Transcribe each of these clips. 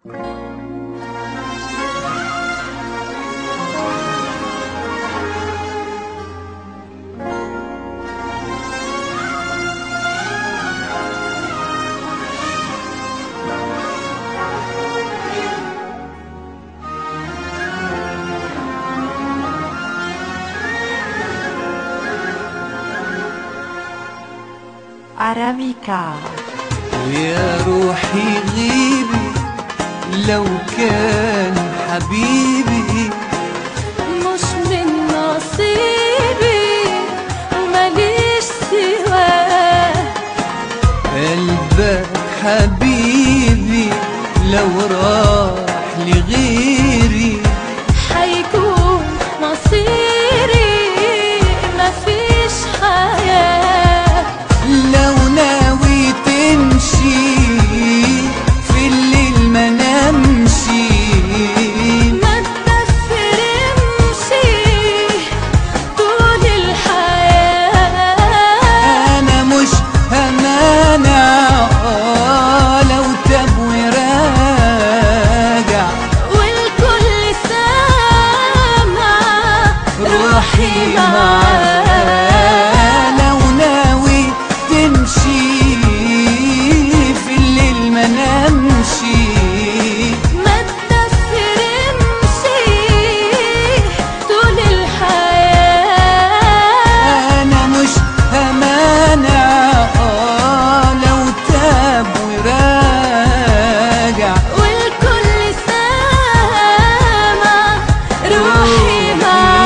أراميكا. ويا روحي غيبي لو كان حبيبي مش من نصيبي ومليش سواه. قلبك حبيبي لو راح لغيري حيكون مصيري مفيش حياة. لو ناوي تمشي في الليل ما نمشي ما تفرمشي طول الحياة. أنا مش همانع لو تاب وراجع والكل سامع روحي معاه. لو ناوي تمشي في الليل ما نمشي ما تفرمشي طول الحياة. أنا مش همانع لو تاب وراجع والكل سامع روحي معاه.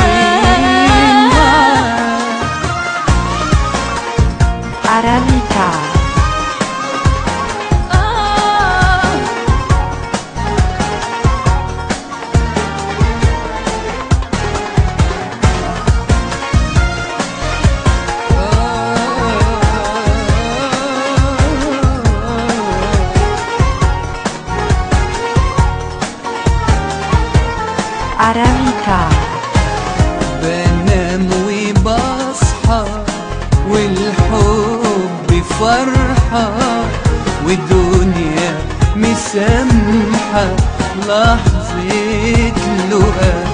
أراميكا. أراميكا. بنام وبصحى والحب فرحة والدنيا مسامحة لحظة لقاء